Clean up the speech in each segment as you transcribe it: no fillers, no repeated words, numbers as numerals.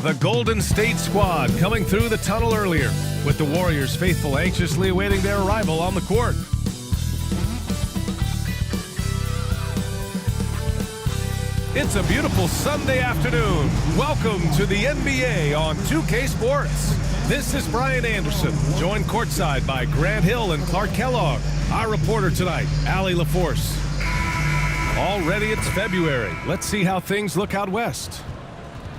The Golden State squad coming through the tunnel earlier, with the Warriors faithful anxiously awaiting their arrival on the court. It's a beautiful Sunday afternoon. Welcome to the NBA on 2K Sports. This is Brian Anderson, joined courtside by Grant Hill and Clark Kellogg. Our reporter tonight, Allie LaForce. Already it's February. Let's see how things look out west.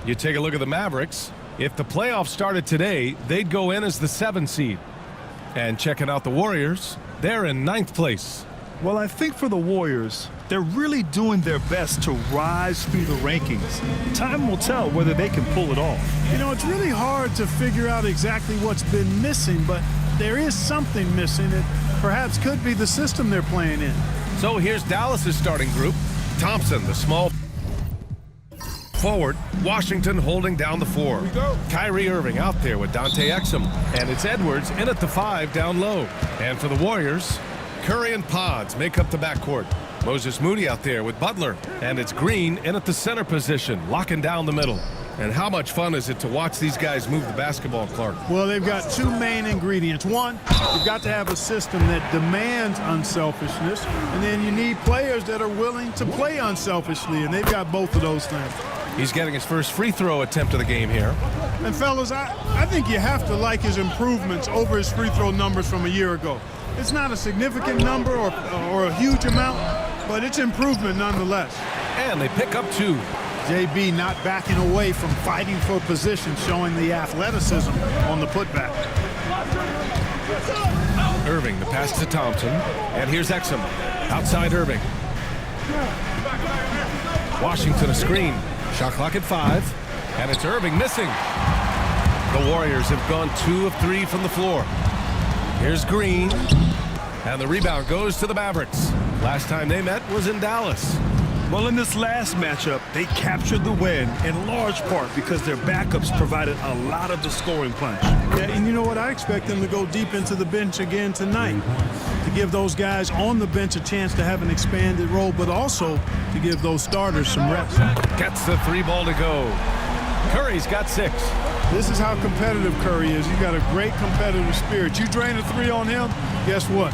You take a look at the Mavericks. If the playoffs started today, they'd go in as the 7th seed. And checking out the Warriors, they're in 9th place. Well, I think for the Warriors, they're really doing their best to rise through the rankings. Time will tell whether they can pull it off. You know, it's really hard to figure out exactly what's been missing, but there is something missing. It perhaps could be the system they're playing in. So here's Dallas's starting group. Thompson, the small forward. Washington holding down the 4. Kyrie Irving out there with Dante Exum. And it's Edwards in at the 5 down low. And for the Warriors, Curry and Pods make up the backcourt. Moses Moody out there with Butler. And it's Green in at the center position, locking down the middle. And how much fun is it to watch these guys move the basketball, Clark? Well, they've got two main ingredients. One, you've got to have a system that demands unselfishness, and then you need players that are willing to play unselfishly, and they've got both of those things. He's getting his first free throw attempt of the game here. And fellas, I think you have to like his improvements over his free throw numbers from a year ago. It's not a significant number or a huge amount, but it's improvement nonetheless. And they pick up 2. JB not backing away from fighting for position, showing the athleticism on the putback. Irving, the pass to Thompson. And here's Exum. Outside Irving. Washington a screen. Shot clock at 5. And it's Irving missing. The Warriors have gone 2 of 3 from the floor. Here's Green. And the rebound goes to the Mavericks. Last time they met was in Dallas. Well, in this last matchup, they captured the win in large part because their backups provided a lot of the scoring punch. Yeah, and you know what? I expect them to go deep into the bench again tonight to give those guys on the bench a chance to have an expanded role, but also to give those starters some rest. Gets the 3 ball to go. Curry's got 6. This is how competitive Curry is. You've got a great competitive spirit. You drain a 3 on him, guess what?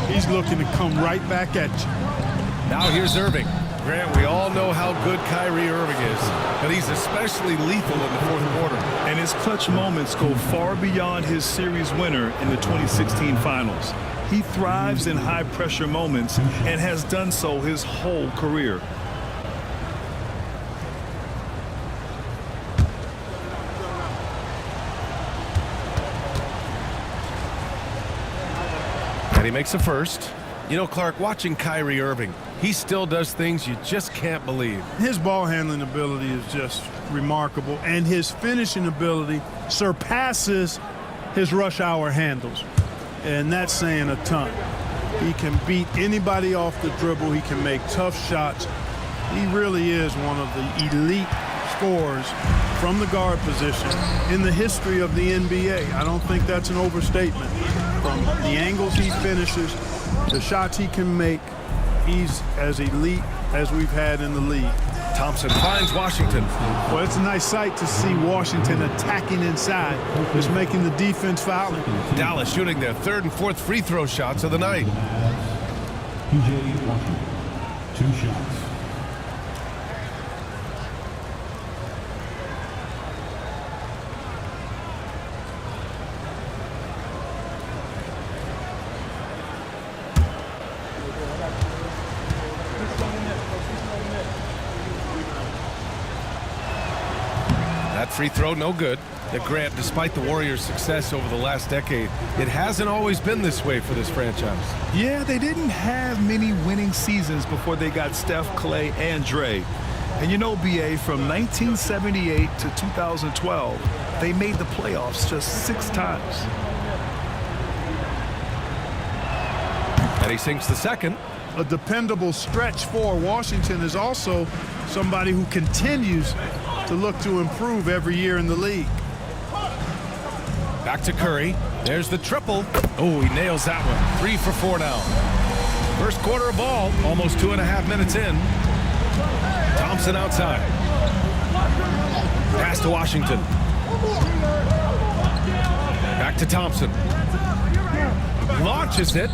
He's looking to come right back at you. Now here's Irving. Grant, we all know how good Kyrie Irving is, but he's especially lethal in the 4th quarter. And his clutch moments go far beyond his series winner in the 2016 finals. He thrives in high-pressure moments and has done so his whole career. And he makes a first. You know, Clark, watching Kyrie Irving, he still does things you just can't believe. His ball handling ability is just remarkable, and his finishing ability surpasses his rush hour handles. And that's saying a ton. He can beat anybody off the dribble. He can make tough shots. He really is one of the elite scorers from the guard position in the history of the NBA. I don't think that's an overstatement. From the angles he finishes, the shots he can make, he's as elite as we've had in the league. Thompson finds Washington. Well, it's a nice sight to see Washington attacking inside, just making the defense foul. Dallas shooting their 3rd and 4th free throw shots of the night. PJ Washington, 2 shots. That free throw, no good. Grant, despite the Warriors' success over the last decade, it hasn't always been this way for this franchise. Yeah, they didn't have many winning seasons before they got Steph, Clay, and Dre. And you know, BA, from 1978 to 2012, they made the playoffs just 6 times. And he sinks the second. A dependable stretch for Washington is also somebody who continues to look to improve every year in the league. Back to Curry. There's the triple. Oh, he nails that one. 3 for 4 now. First quarter of ball, almost 2.5 minutes in. Thompson outside. Pass to Washington. Back to Thompson. Launches it.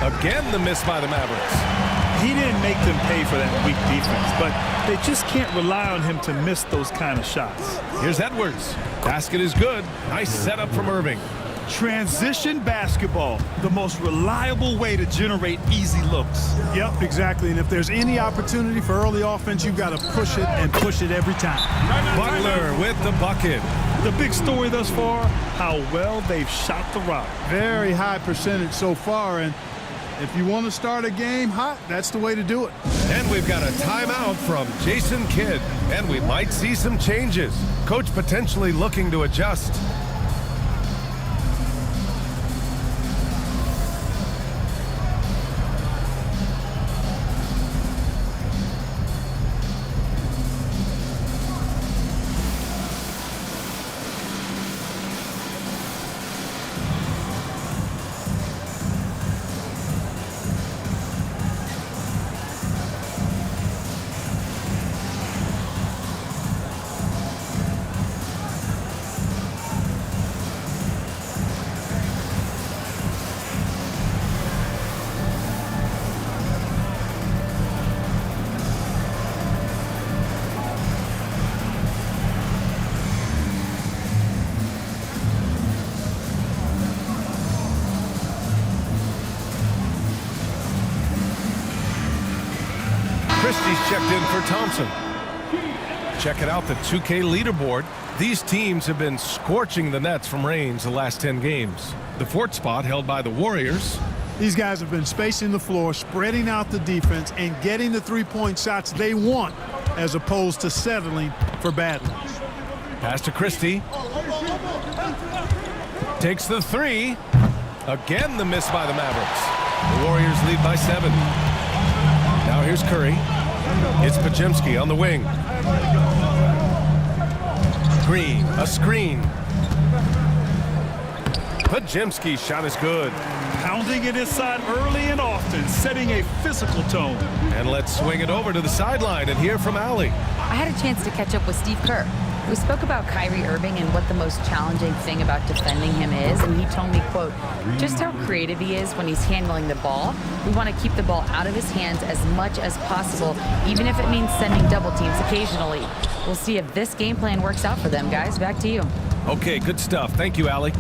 Again, the miss by the Mavericks. He didn't make them pay for that weak defense, but they just can't rely on him to miss those kind of shots. Here's Edwards. Basket is good. Nice setup from Irving. Transition basketball, the most reliable way to generate easy looks. Yep, exactly. And if there's any opportunity for early offense, you've got to push it and push it every time. Butler with the bucket. The big story thus far, how well they've shot the rock. Very high percentage so far, and if you want to start a game hot, that's the way to do it. And we've got a timeout from Jason Kidd, and we might see some changes. Coach potentially looking to adjust. Christie's checked in for Thompson. Checking out the 2K leaderboard. These teams have been scorching the nets from range the last 10 games. The fourth spot held by the Warriors. These guys have been spacing the floor, spreading out the defense, and getting the three-point shots they want as opposed to settling for bad ones. Pass to Christie. Takes the three. Again, the miss by the Mavericks. The Warriors lead by 7. Now here's Curry. It's Pajemski on the wing. Green, a screen. Pajemski's shot is good. Pounding it inside early and often, setting a physical tone. And let's swing it over to the sideline and hear from Allie. I had a chance to catch up with Steve Kerr. We spoke about Kyrie Irving and what the most challenging thing about defending him is, and he told me, quote, just how creative he is when he's handling the ball. We want to keep the ball out of his hands as much as possible, even if it means sending double teams occasionally. We'll see if this game plan works out for them, guys. Back to you. Okay, good stuff. Thank you, Allie.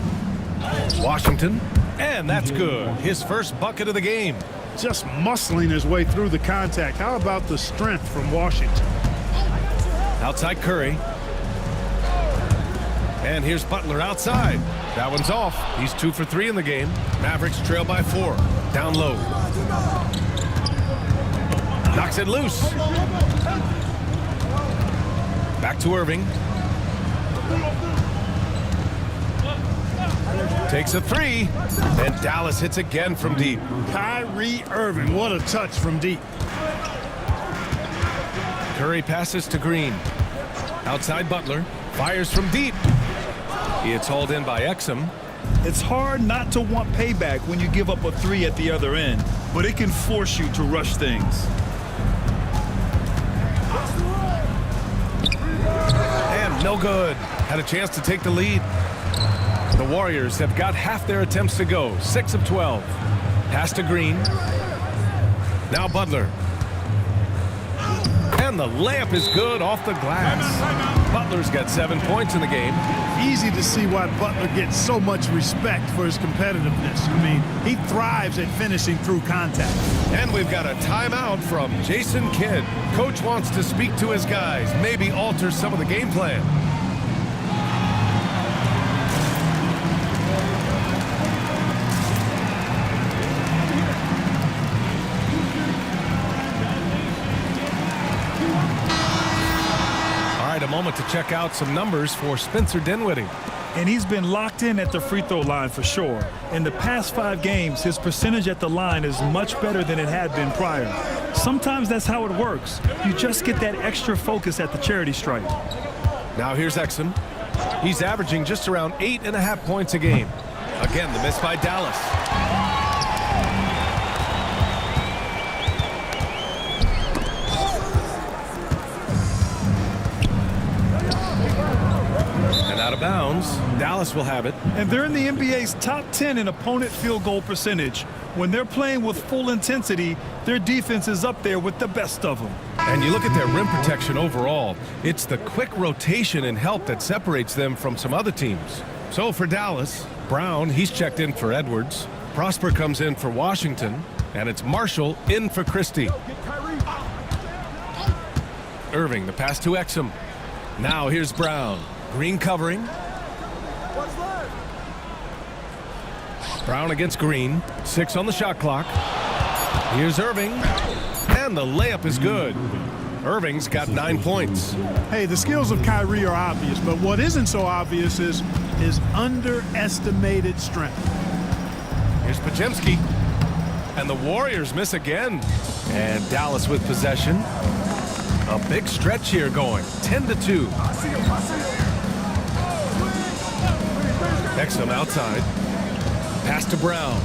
Washington, and that's good. His first bucket of the game. Just muscling his way through the contact. How about the strength from Washington? Outside Curry. And here's Butler outside. That one's off. He's 2 for 3 in the game. Mavericks trail by 4. Down low. Knocks it loose. Back to Irving. Takes a 3. And Dallas hits again from deep. Kyrie Irving, what a touch from deep. Curry passes to Green. Outside Butler. Fires from deep. It's hauled in by Exum. It's hard not to want payback when you give up a 3 at the other end, but it can force you to rush things. And no good. Had a chance to take the lead. The Warriors have got half their attempts to go. 6 of 12. Pass to Green. Now Butler. And the layup is good off the glass. Butler's got 7 points in the game. Easy to see why Butler gets so much respect for his competitiveness. I mean, he thrives at finishing through contact. And we've got a timeout from Jason Kidd. Coach wants to speak to his guys, maybe alter some of the game plan. A moment to check out some numbers for Spencer Dinwiddie. And he's been locked in at the free throw line for sure. In the past 5 games, his percentage at the line is much better than it had been prior. Sometimes that's how it works. You just get that extra focus at the charity stripe. Now here's Exum. He's averaging just around 8.5 points a game. Again, the miss by Dallas. Dallas will have it. And they're in the NBA's top 10 in opponent field goal percentage. When they're playing with full intensity, their defense is up there with the best of them. And you look at their rim protection overall, it's the quick rotation and help that separates them from some other teams. So for Dallas, Brown, he's checked in for Edwards. Prosper comes in for Washington. And it's Marshall in for Christie. Irving, the pass to Exum. Now here's Brown. Green covering. Brown against Green. 6 on the shot clock. Here's Irving. And the layup is good. Irving's got 9 points. Hey, the skills of Kyrie are obvious, but what isn't so obvious is his underestimated strength. Here's Podziemski. And the Warriors miss again. And Dallas with possession. A big stretch here going. 10-2. Exum outside. Pass to Brown.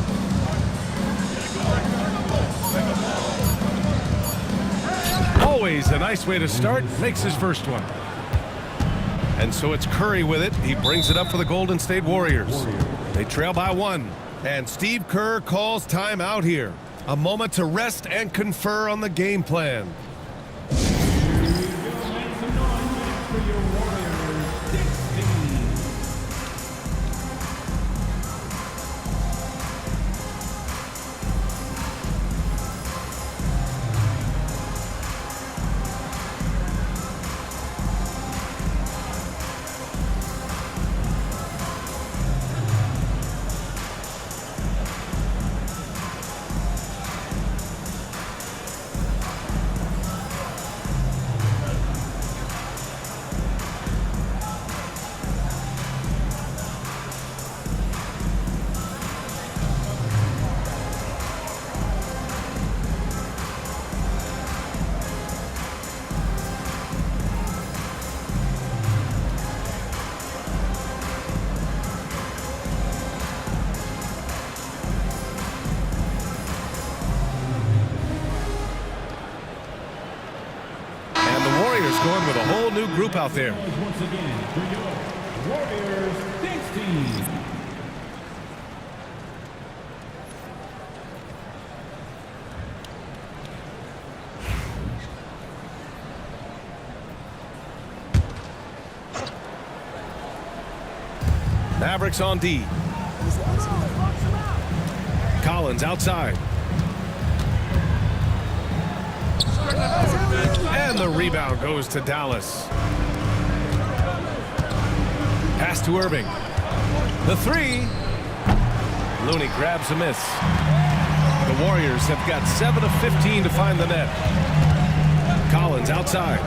Always a nice way to start. Makes his first one. And so it's Curry with it. He brings it up for the Golden State Warriors. They trail by 1. And Steve Kerr calls timeout here. A moment to rest and confer on the game plan. Going with a whole new group out there. Once again for your Warriors dance team. Mavericks on D. Collins outside. And the rebound goes to Dallas. Pass to Irving. The 3. Looney grabs a miss. The Warriors have got 7 of 15 to find the net. Collins outside.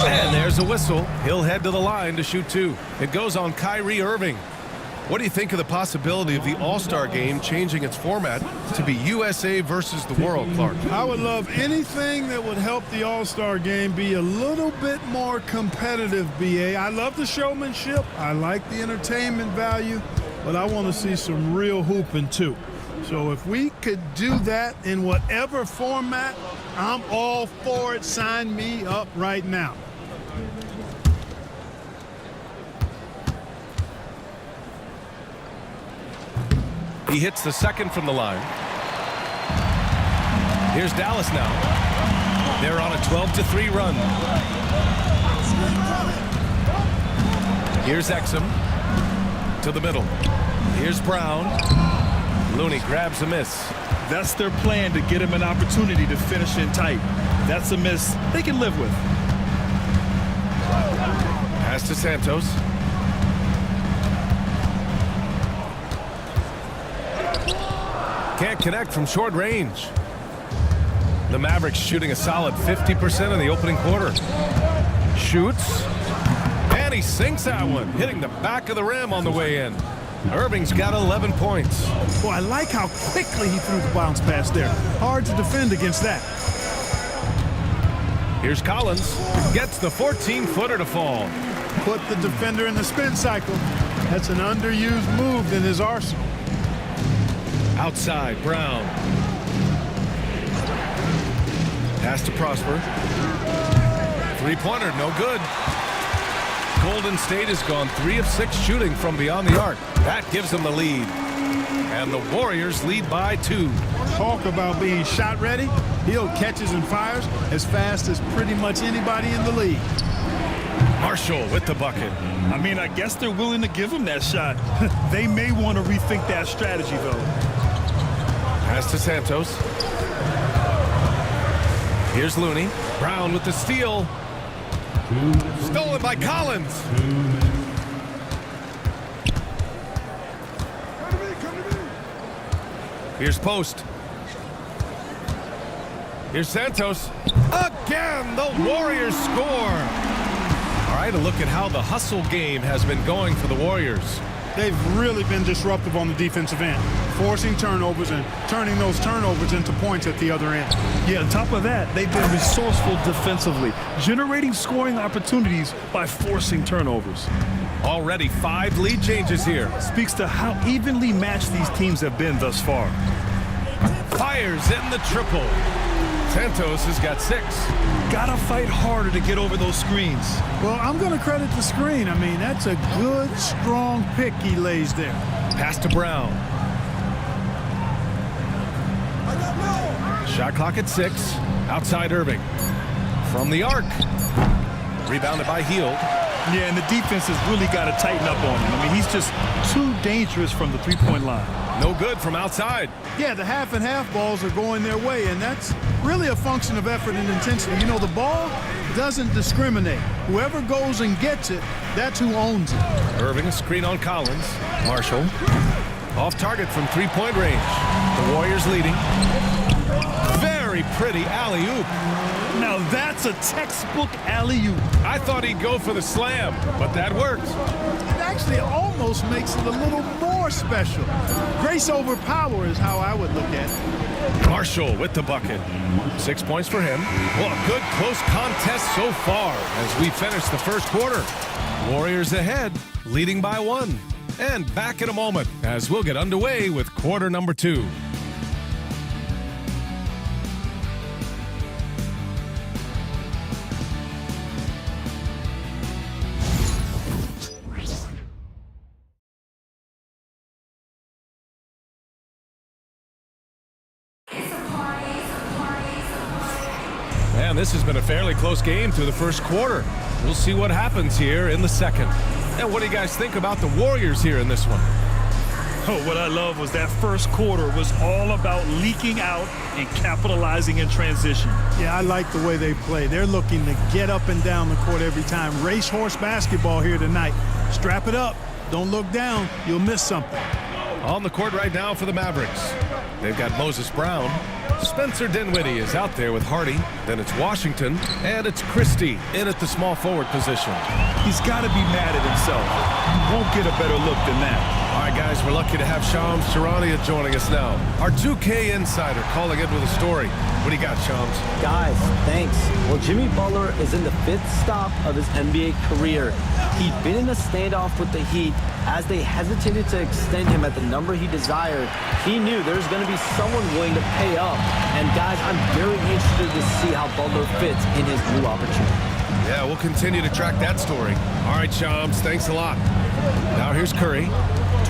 And there's a whistle. He'll head to the line to shoot 2. It goes on Kyrie Irving. What do you think of the possibility of the All-Star game changing its format to be USA versus the world, Clark? I would love anything that would help the All-Star game be a little bit more competitive, BA. I love the showmanship. I like the entertainment value, but I want to see some real hooping too. So if we could do that in whatever format, I'm all for it. Sign me up right now. He hits the second from the line. Here's Dallas now. They're on a 12-3 run. Here's Exum to the middle. Here's Brown. Looney grabs a miss. That's their plan, to get him an opportunity to finish in tight. That's a miss they can live with. Pass to Santos. Can't connect from short range. The Mavericks shooting a solid 50% in the opening quarter. Shoots. And he sinks that one, hitting the back of the rim on the way in. Irving's got 11 points. Boy, I like how quickly he threw the bounce pass there. Hard to defend against that. Here's Collins. Gets the 14-footer to fall. Put the defender in the spin cycle. That's an underused move in his arsenal. Outside, Brown. Pass to Prosper. Three-pointer, no good. Golden State has gone 3 of 6 shooting from beyond the arc. That gives them the lead. And the Warriors lead by 2. Talk about being shot ready. He'll catches and fires as fast as pretty much anybody in the league. Marshall with the bucket. I mean, I guess they're willing to give him that shot. They may want to rethink that strategy, though. Pass to Santos. Here's Looney. Brown with the steal. Stolen by Collins. Here's Post. Here's Santos. Again, the Warriors score. All right, a look at how the hustle game has been going for the Warriors. They've really been disruptive on the defensive end, forcing turnovers and turning those turnovers into points at the other end. Yeah, on top of that, they've been resourceful defensively, generating scoring opportunities by forcing turnovers. Already 5 lead changes here. Speaks to how evenly matched these teams have been thus far. Fires in the triple. Santos has got 6. Gotta fight harder to get over those screens. Well, I'm going to credit the screen. I mean, that's a good, strong pick he lays there. Pass to Brown. Shot clock at 6. Outside Irving. From the arc. Rebounded by Hield. Yeah, and the defense has really got to tighten up on him. I mean, he's just too dangerous from the three-point line. No good from outside. Yeah, the half-and-half balls are going their way, and that's really a function of effort and intensity. You know, the ball doesn't discriminate. Whoever goes and gets it, that's who owns it. Irving, a screen on Collins. Marshall. Off target from three-point range. The Warriors leading. Very pretty alley-oop. Now that's a textbook alley-oop. I thought he'd go for the slam, but that worked. It actually almost makes it a little more special. Grace over power is how I would look at it. Marshall with the bucket. 6 points for him. Well, a good close contest so far as we finish the first quarter. Warriors ahead, leading by 1. And back in a moment as we'll get underway with quarter number 2. And this has been a fairly close game through the first quarter. We'll see what happens here in the second. And what do you guys think about the Warriors here in this one? Oh, what I love was that first quarter was all about leaking out and capitalizing in transition. Yeah, I like the way they play. They're looking to get up and down the court every time. Racehorse basketball here tonight. Strap it up. Don't look down. You'll miss something. On the court right now for the Mavericks. They've got Moses Brown. Spencer Dinwiddie is out there with Hardy. Then it's Washington. And it's Christie in at the small forward position. He's got to be mad at himself. You won't get a better look than that. All right, guys, we're lucky to have Shams Charania joining us now. Our 2K insider calling in with a story. What do you got, Shams? Guys, thanks. Well, Jimmy Butler is in the 5th stop of his NBA career. He'd been in a standoff with the Heat. As they hesitated to extend him at the number he desired, he knew there's going to be someone willing to pay up. And guys, I'm very interested to see how Butler fits in his new opportunity. Yeah, we'll continue to track that story. All right, Shams, thanks a lot. Now here's Curry.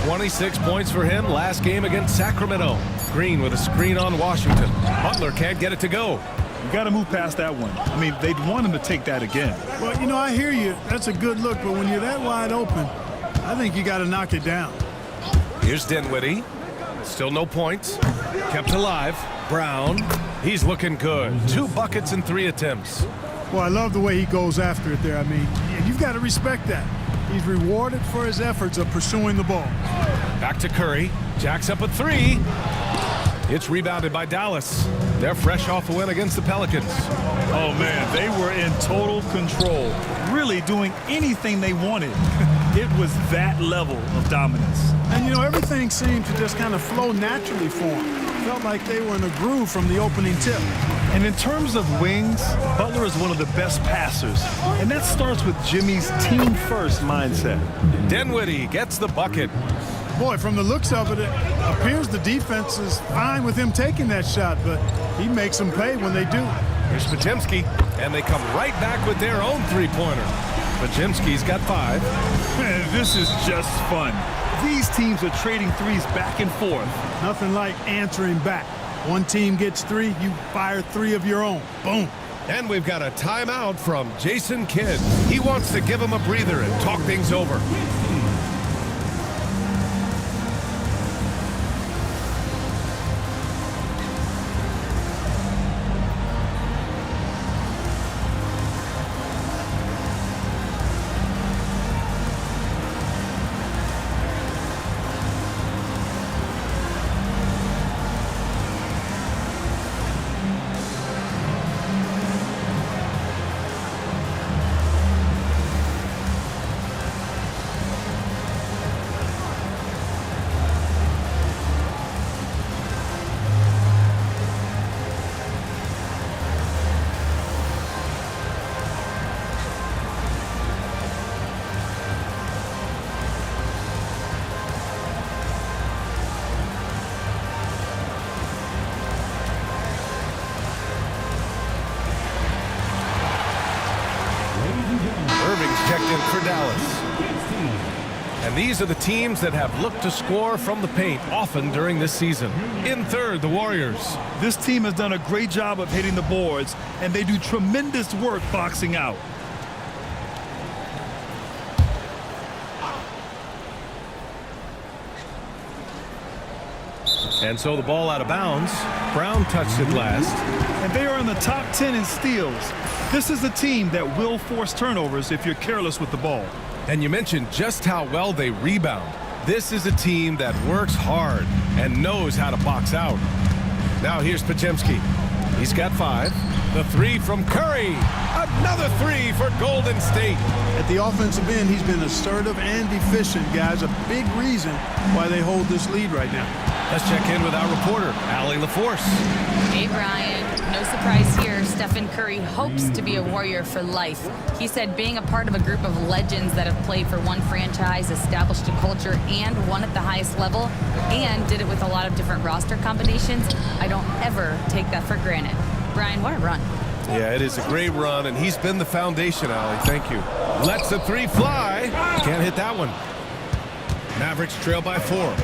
26 points for him last game against Sacramento. Green with a screen on Washington. Butler can't get it to go. You got to move past that one. I mean, they'd want him to take that again. Well, you know, I hear you. That's a good look, but when you're that wide open, I think you got to knock it down. Here's Dinwiddie. Still no points. Kept alive. Brown. He's looking good. 2 buckets and 3 attempts. Well, I love the way he goes after it there. I mean, you've got to respect that. He's rewarded for his efforts of pursuing the ball. Back to Curry. Jacks up a 3. It's rebounded by Dallas. They're fresh off a win against the Pelicans. Oh, man, they were in total control, really doing anything they wanted. It was that level of dominance. And, you know, everything seemed to just kind of flow naturally for him. Felt like they were in a groove from the opening tip. And in terms of wings, Butler is one of the best passers. And that starts with Jimmy's team-first mindset. Dinwiddie gets the bucket. Boy, from the looks of it, it appears the defense is fine with him taking that shot, but he makes them pay when they do. Here's Potemski, and they come right back with their own three-pointer. Pajemski's got 5. Man, this is just fun. These teams are trading threes back and forth. Nothing like answering back. One team gets 3, you fire 3 of your own. Boom. And we've got a timeout from Jason Kidd. He wants to give him a breather and talk things over. Irving's checked in for Dallas. And these are the teams that have looked to score from the paint often during this season. In third, the Warriors. This team has done a great job of hitting the boards, and they do tremendous work boxing out. And so the ball out of bounds. Brown touched it last. And they are in the top 10 in steals. This is a team that will force turnovers if you're careless with the ball. And you mentioned just how well they rebound. This is a team that works hard and knows how to box out. Now here's Pajemski. He's got 5. The 3 from Curry. Another 3 for Golden State. At the offensive end, he's been assertive and efficient, guys. A big reason why they hold this lead right now. Let's check in with our reporter, Allie LaForce. Hey, Brian. No surprise here. Stephen Curry hopes to be a Warrior for life. He said being a part of a group of legends that have played for one franchise, established a culture, and won at the highest level, and did it with a lot of different roster combinations, I don't ever take that for granted. Brian, what a run. Yeah, it is a great run, and he's been the foundation, Allie. Thank you. Lets the 3 fly. Can't hit that one. Mavericks trail by 4.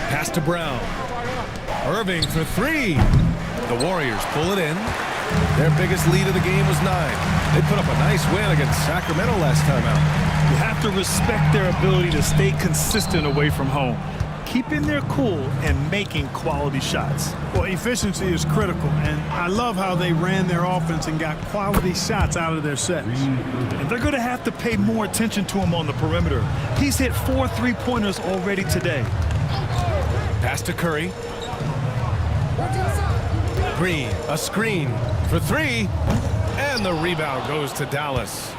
Pass to Brown. Irving for 3. The Warriors pull it in. Their biggest lead of the game was 9. They put up a nice win against Sacramento last time out. You have to respect their ability to stay consistent away from home, keeping their cool and making quality shots. Well, efficiency is critical, and I love how they ran their offense and got quality shots out of their sets. And they're going to have to pay more attention to him on the perimeter. He's hit 4 3-pointers already today. Pass to Curry. Green, a screen for 3. And the rebound goes to Dallas.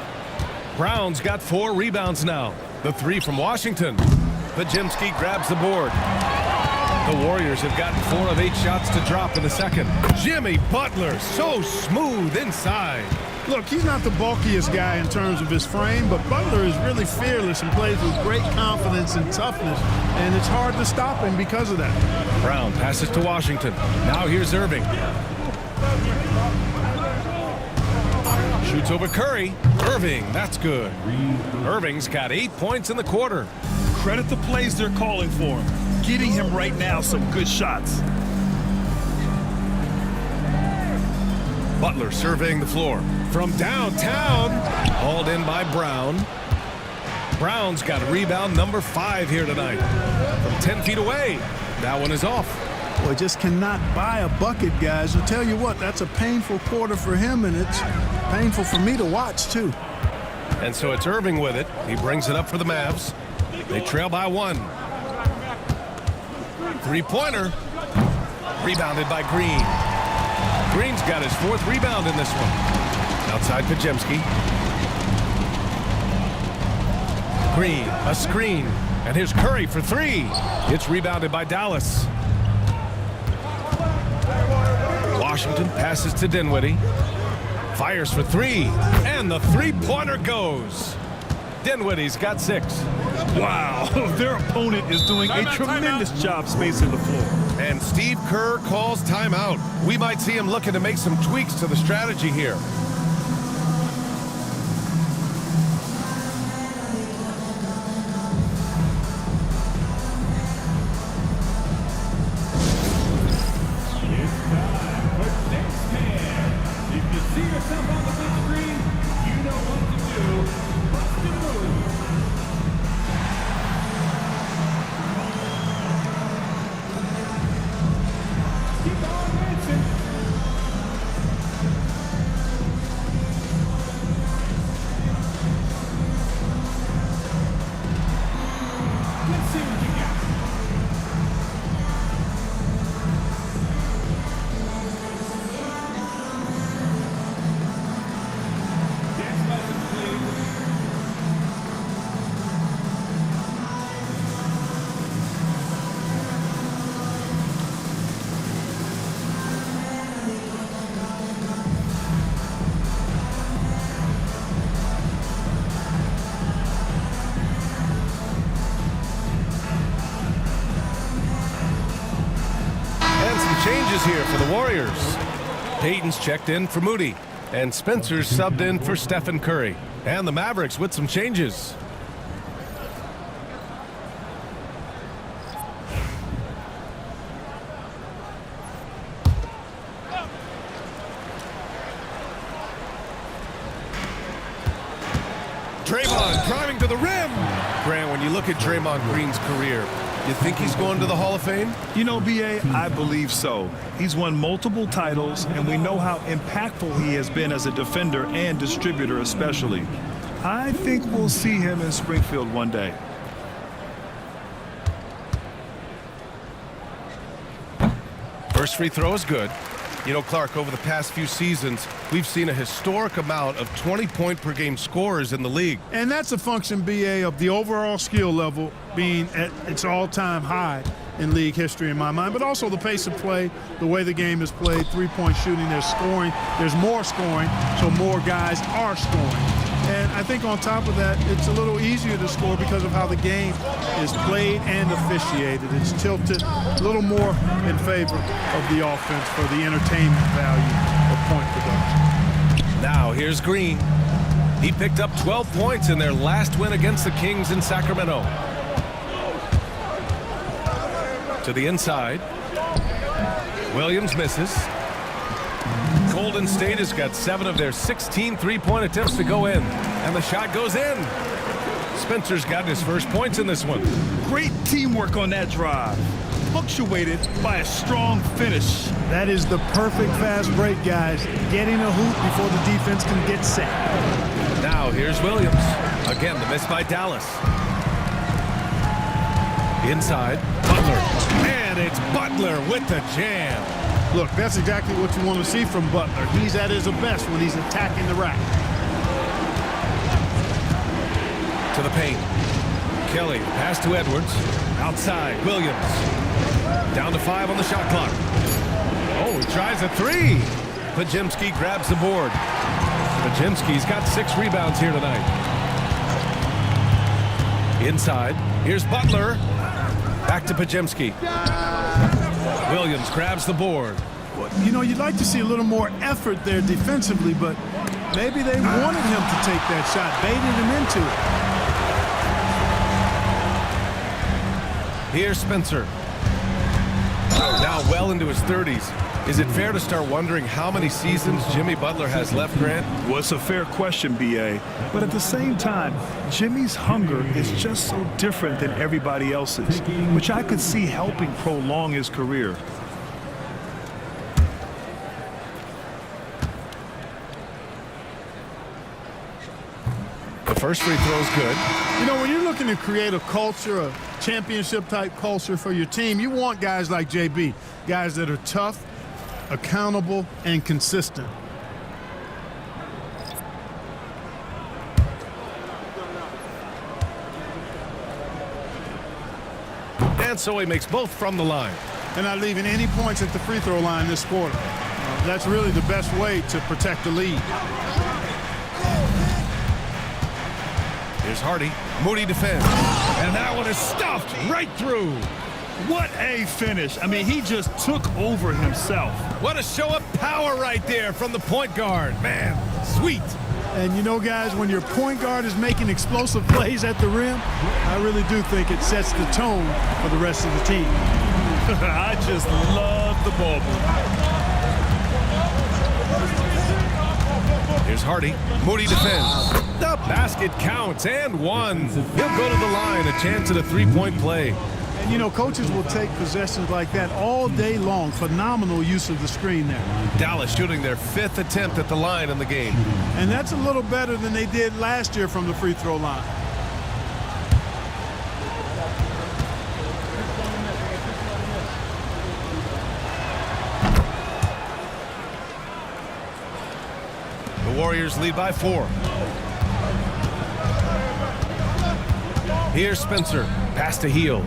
Brown's got 4 rebounds now. The 3 from Washington. Pajemski grabs the board. The Warriors have gotten 4 of 8 shots to drop in the second. Jimmy Butler, so smooth inside. Look, he's not the bulkiest guy in terms of his frame, but Butler is really fearless and plays with great confidence and toughness, and it's hard to stop him because of that. Brown passes to Washington. Now here's Irving. Shoots over Curry. Irving, that's good. Irving's got 8 points in the quarter. Credit the plays they're calling for him. Getting him right now some good shots. Butler surveying the floor. From downtown, hauled in by Brown. Brown's got rebound number 5 here tonight. From 10 feet away, that one is off. Well, just cannot buy a bucket, guys. I'll tell you what, that's a painful quarter for him, and it's painful for me to watch, too. And so it's Irving with it. He brings it up for the Mavs. They trail by 1. 3-pointer. Rebounded by Green. Green's got his 4th rebound in this one. Outside Pajemski. Green, a screen. And here's Curry for 3. It's rebounded by Dallas. Washington passes to Dinwiddie. Fires for 3. And the 3-pointer goes. Dinwiddie's got 6. Wow, their opponent is doing a tremendous job spacing the floor. And Steve Kerr calls timeout. We might see him looking to make some tweaks to the strategy here. Changes here for the Warriors. Payton's checked in for Moody, and Spencer's subbed in for Stephen Curry. And the Mavericks with some changes. Draymond driving to the rim. Grant, when you look at Draymond Green's career, you think he's going to the Hall of Fame? You know, B.A., I believe so. He's won multiple titles, and we know how impactful he has been as a defender and distributor especially. I think we'll see him in Springfield one day. First free throw is good. You know, Clark, over the past few seasons, we've seen a historic amount of 20-point-per-game scorers in the league. And that's a function, BA, of the overall skill level being at its all-time high in league history in my mind, but also the pace of play, the way the game is played, three-point shooting, there's scoring, there's more scoring, so more guys are scoring. And I think on top of that, it's a little easier to score because of how the game is played and officiated. It's tilted a little more in favor of the offense for the entertainment value of point production. Now here's Green. He picked up 12 points in their last win against the Kings in Sacramento. To the inside. Williams misses. Golden State has got 7 of their 16 three-point attempts to go in, and the shot goes in. Spencer's got his first points in this one. Great teamwork on that drive, punctuated by a strong finish. That is the perfect fast break, guys. Getting a hoop before the defense can get set. Now here's Williams. Again, the miss by Dallas. Inside, Butler. And it's Butler with the jam. Look, that's exactly what you want to see from Butler. He's at his best when he's attacking the rack. To the paint. Kelly, pass to Edwards. Outside, Williams. Down to 5 on the shot clock. Oh, he tries a 3. Pajemski grabs the board. Pajemski's got 6 rebounds here tonight. Inside, here's Butler. Back to Pajemski. Williams grabs the board. You know, you'd like to see a little more effort there defensively, but maybe they wanted him to take that shot, baited him into it. Here's Spencer. Now well into his 30s. Is it fair to start wondering how many seasons Jimmy Butler has left, Grant? Well, it's a fair question, B.A. But at the same time, Jimmy's hunger is just so different than everybody else's, which I could see helping prolong his career. The first free throw is good. You know, when you're looking to create a culture, a championship-type culture for your team, you want guys like JB, guys that are tough, accountable, and consistent. And so he makes both from the line. And not leaving any points at the free throw line this quarter. That's really the best way to protect the lead. Here's Hardy. Moody defends. And that one is stuffed right through. What a finish. I mean, he just took over himself. What a show of power right there from the point guard. Man, sweet. And you know, guys, when your point guard is making explosive plays at the rim, I really do think it sets the tone for the rest of the team. I just love the ball movement. Here's Hardy. Moody defends. The basket counts and one. He'll go to the line, a chance at a three-point play. And, you know, coaches will take possessions like that all day long. Phenomenal use of the screen there. Dallas shooting their 5th attempt at the line in the game. And that's a little better than they did last year from the free throw line. The Warriors lead by 4. Here's Spencer. Pass to Hield.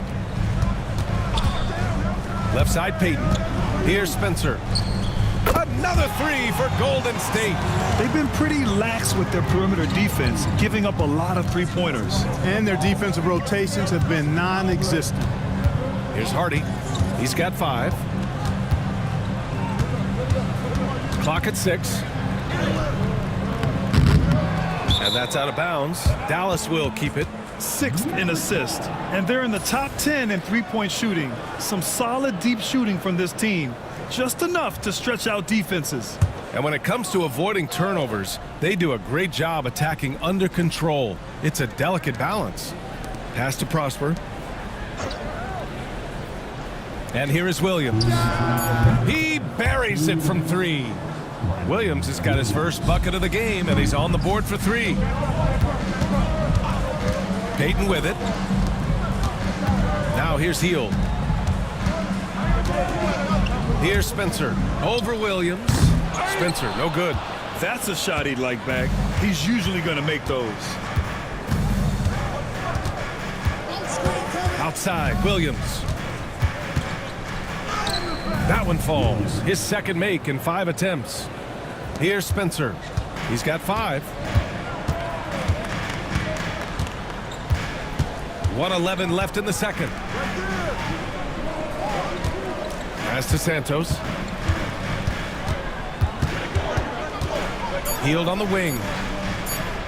Left side, Payton. Here's Spencer. Another three for Golden State. They've been pretty lax with their perimeter defense, giving up a lot of three-pointers. And their defensive rotations have been non-existent. Here's Hardy. He's got 5. Clock at 6. And that's out of bounds. Dallas will keep it. 6th in assists, and they're in the top 10 in three-point shooting. Some solid deep shooting from this team, just enough to stretch out defenses. And when it comes to avoiding turnovers, they do a great job attacking under control. It's a delicate balance. Pass to Prosper. And here is Williams. He buries it from 3. Williams has got his first bucket of the game, and he's on the board for 3. Payton with it. Now here's Hield. Here's Spencer. Over Williams. Spencer, no good. That's a shot he'd like back. He's usually going to make those. Outside, Williams. That one falls. His second make in 5 attempts. Here's Spencer. He's got 5. 1:11 left in the second. Pass to Santos. Hield on the wing.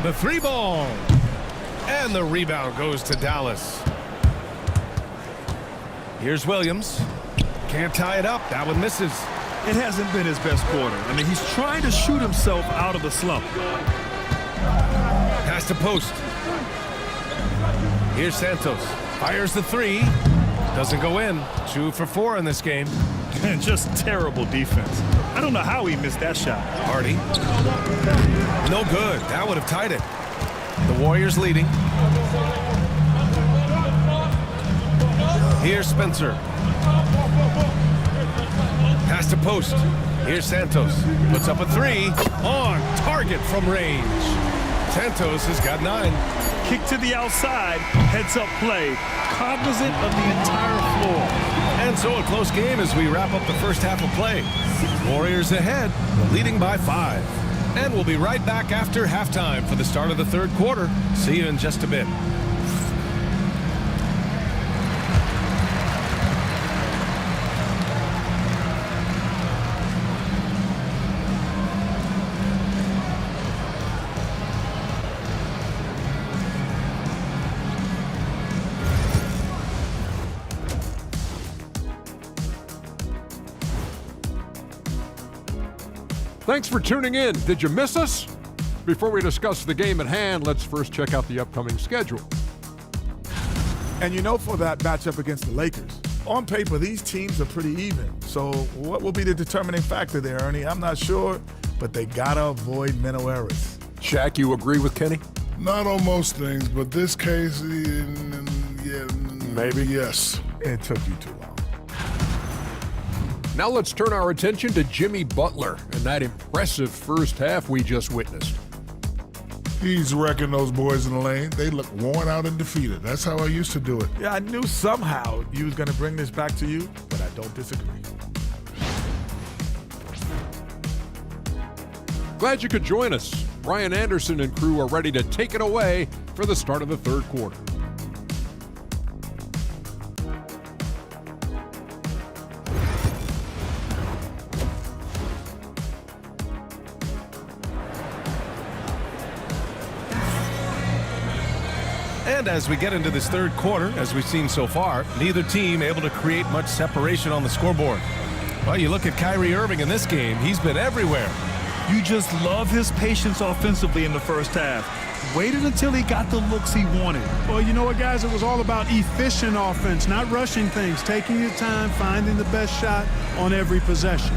The 3 ball. And the rebound goes to Dallas. Here's Williams. Can't tie it up. That one misses. It hasn't been his best quarter. I mean, he's trying to shoot himself out of the slump. Pass to post. Here's Santos. Fires the 3. Doesn't go in. 2 for 4 in this game. And just terrible defense. I don't know how he missed that shot. Hardy. No good. That would have tied it. The Warriors leading. Here's Spencer. Pass to post. Here's Santos. Puts up a 3. On target from range. Santos has got 9. Kick to the outside, heads-up play, cognizant of the entire floor. And so a close game as we wrap up the first half of play. Warriors ahead, leading by 5. And we'll be right back after halftime for the start of the third quarter. See you in just a bit. Thanks for tuning in. Did you miss us? Before we discuss the game at hand, let's first check out the upcoming schedule. And you know, for that matchup against the Lakers, on paper, these teams are pretty even. So what will be the determining factor there, Ernie? I'm not sure, but they got to avoid mental errors. Shaq, you agree with Kenny? Not on most things, but this case, yeah, Maybe. Yes. It took you too long. Now let's turn our attention to Jimmy Butler and that impressive first half we just witnessed. He's wrecking those boys in the lane. They look worn out and defeated. That's how I used to do it. Yeah, I knew somehow you was going to bring this back to you, but I don't disagree. Glad you could join us. Brian Anderson and crew are ready to take it away for the start of the third quarter. And as we get into this third quarter, as we've seen so far, neither team able to create much separation on the scoreboard. Well, you look at Kyrie Irving in this game, he's been everywhere. You just love his patience offensively in the first half. Waited until he got the looks he wanted. Well, you know what, guys? It was all about efficient offense, not rushing things, taking your time, finding the best shot on every possession.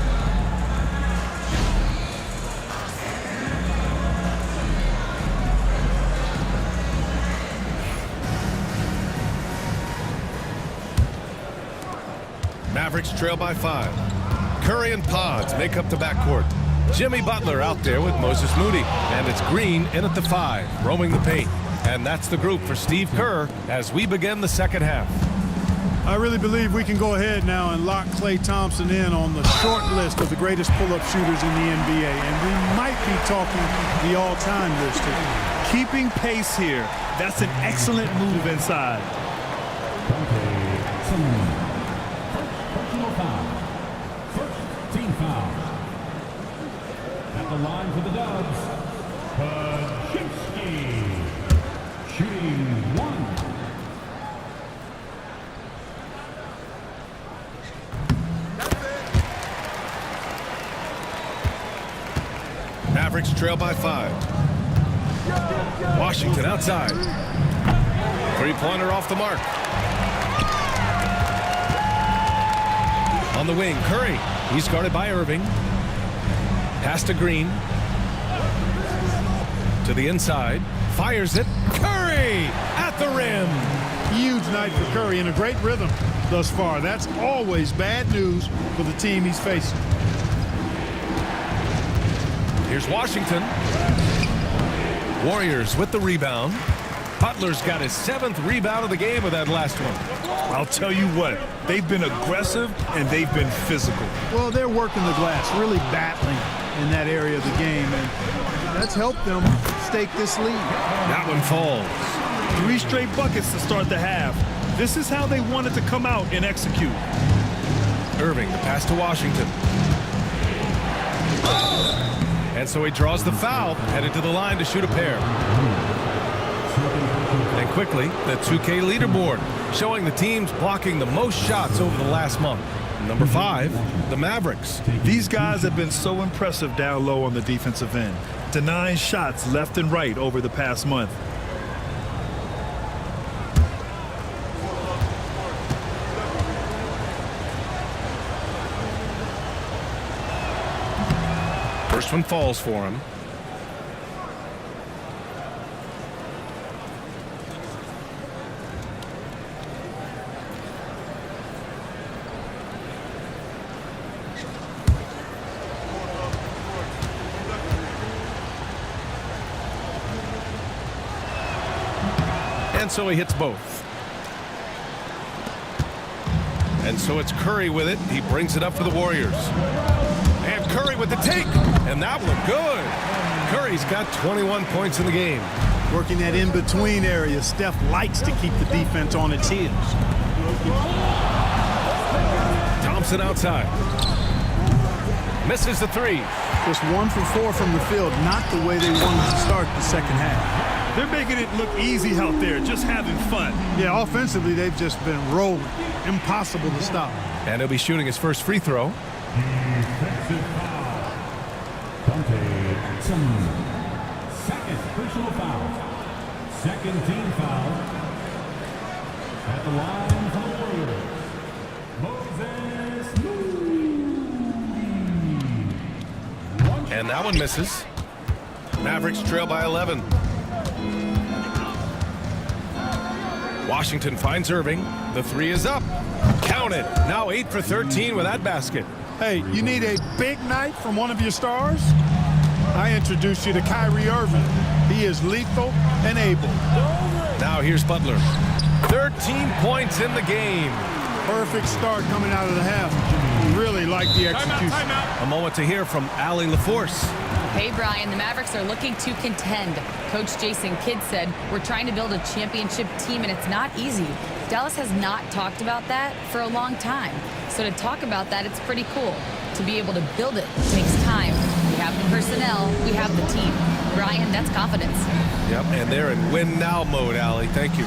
Mavericks trail by 5. Curry and Pods make up the backcourt. Jimmy Butler out there with Moses Moody. And it's Green in at the 5, roaming the paint. And that's the group for Steve Kerr as we begin the second half. I really believe we can go ahead now and lock Klay Thompson in on the short list of the greatest pull-up shooters in the NBA. And we might be talking the all-time list here. Keeping pace here. That's an excellent move inside. Personal foul. First team foul. At the line for the Dubs, Pajinski. Shooting 1. Mavericks trail by 5. Washington outside. Three-pointer off the mark. On the wing, Curry. He's guarded by Irving. Pass to Green. To the inside. Fires it. Curry at the rim. Huge night for Curry and a great rhythm thus far. That's always bad news for the team he's facing. Here's Washington. Warriors with the rebound. Butler's got his 7th rebound of the game with that last one. I'll tell you what, they've been aggressive and they've been physical. Well, they're working the glass, really battling in that area of the game, and that's helped them stake this lead. That one falls. 3 straight buckets to start the half. This is how they wanted to come out and execute. Irving, the pass to Washington. And so he draws the foul, headed to the line to shoot a pair. And quickly, the 2K leaderboard, showing the teams blocking the most shots over the last month. Number 5, the Mavericks. These guys have been so impressive down low on the defensive end, denying shots left and right over the past month. First one falls for him. And so he hits both. And so it's Curry with it. He brings it up for the Warriors. And Curry with the take. And that one good. Curry's got 21 points in the game. Working that in-between area. Steph likes to keep the defense on its heels. Thompson outside. Misses the 3. Just 1 for 4 from the field. Not the way they wanted to start the second half. They're making it look easy out there, just having fun. Yeah, offensively, they've just been rolling. Impossible to stop. And he'll be shooting his first free throw. Defensive foul. Dante Thompson. Second personal foul. Second team foul. At the line for the Warriors, Moses Moody. And that one misses. Mavericks trail by 11. Washington finds Irving. The 3 is up. Count it. Now 8 for 13 with that basket. Hey, you need a big night from one of your stars? I introduce you to Kyrie Irving. He is lethal and able. Now here's Butler. 13 points in the game. Perfect start coming out of the half. Really like the execution. A moment to hear from Allie LaForce. Hey, Brian, the Mavericks are looking to contend. Coach Jason Kidd said, we're trying to build a championship team, and it's not easy. Dallas has not talked about that for a long time. So to talk about that, it's pretty cool. To be able to build it takes time. We have the personnel, we have the team. Brian, that's confidence. Yep, and they're in win now mode, Allie. Thank you.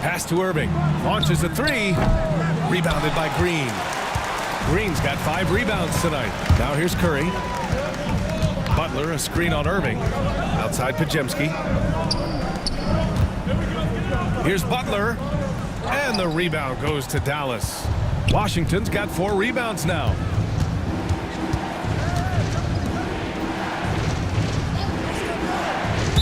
Pass to Irving. Launches a three. Rebounded by Green. Green's got 5 rebounds tonight. Now here's Curry. Butler, a screen on Irving. Outside Pajemski. Here's Butler. And the rebound goes to Dallas. Washington's got 4 rebounds now.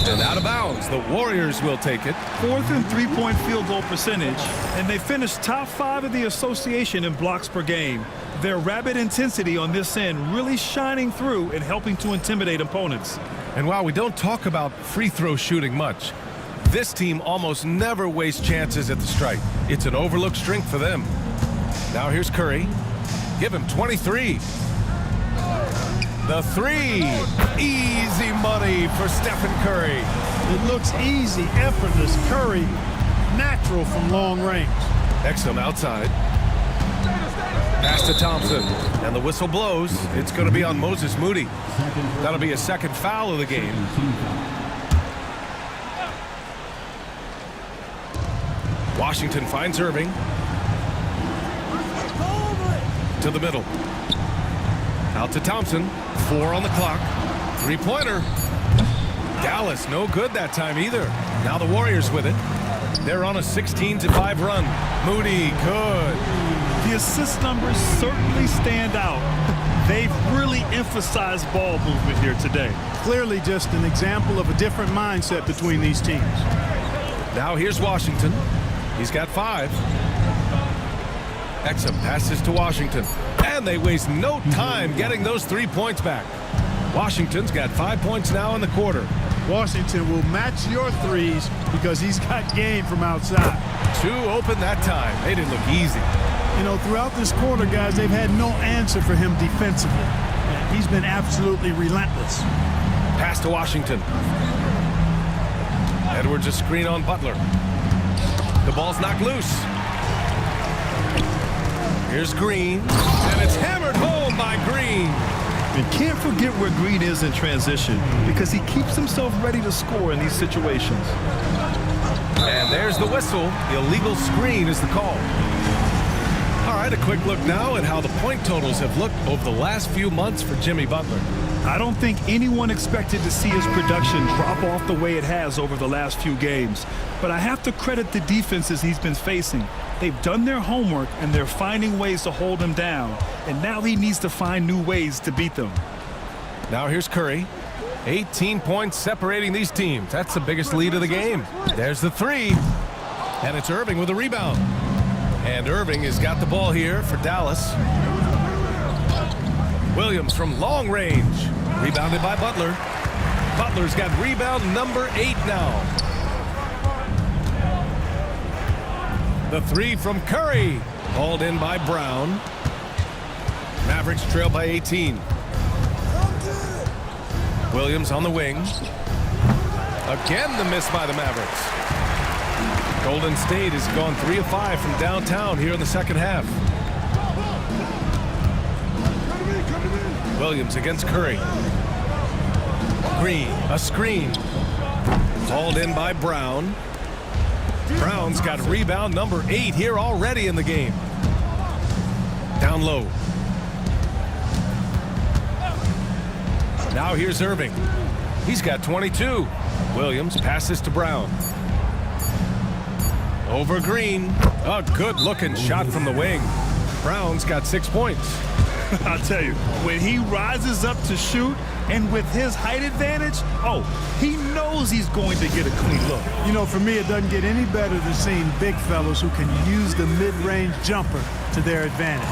And out of bounds. The Warriors will take it. 4th and 3-point field goal percentage, and they finished top 5 of the association in blocks per game. Their rapid intensity on this end really shining through and helping to intimidate opponents. And while we don't talk about free throw shooting much, this team almost never wastes chances at the stripe. It's an overlooked strength for them. Now here's Curry. Give him 23. The three. Easy money for Stephen Curry. It looks easy, effortless. Curry, natural from long range. Exum outside. Pass to Thompson. And the whistle blows. It's going to be on Moses Moody. That'll be a second foul of the game. Washington finds Irving. To the middle. Out to Thompson. 4 on the clock. 3-pointer. Dallas no good that time either. Now the Warriors with it. They're on a 16-5 run. Moody good. The assist numbers certainly stand out. They've really emphasized ball movement here today. Clearly just an example of a different mindset between these teams. Now here's Washington. He's got 5. Exum passes to Washington. And they waste no time getting those 3 points back. Washington's got 5 points now in the quarter. Washington will match your threes because he's got game from outside. 2 open that time. They didn't look easy. You know, throughout this quarter, guys, they've had no answer for him defensively. He's been absolutely relentless. Pass to Washington. Edwards a screen on Butler. The ball's knocked loose. Here's Green, and it's hammered home by Green. And can't forget where Green is in transition because he keeps himself ready to score in these situations. And there's the whistle. Illegal screen is the call. All right, a quick look now at how the point totals have looked over the last few months for Jimmy Butler. I don't think anyone expected to see his production drop off the way it has over the last few games. But I have to credit the defenses he's been facing. They've done their homework, and they're finding ways to hold him down. And now he needs to find new ways to beat them. Now here's Curry. 18 points separating these teams. That's the biggest lead of the game. There's the 3. And it's Irving with a rebound. And Irving has got the ball here for Dallas. Williams from long range. Rebounded by Butler. Butler's got rebound number 8 now. The 3 from Curry. Hauled in by Brown. Mavericks trail by 18. Williams on the wing. Again the miss by the Mavericks. Golden State has gone 3 of 5 from downtown here in the second half. Williams against Curry. Green, a screen. Hauled in by Brown. Brown's got rebound number 8 here already in the game. Down low. Now here's Irving. He's got 22. Williams passes to Brown. Over Green. A good-looking shot from the wing. Brown's got 6 points. I'll tell you, when he rises up to shoot, and with his height advantage, he knows he's going to get a clean look. You know, for me, it doesn't get any better than seeing big fellas who can use the mid-range jumper to their advantage.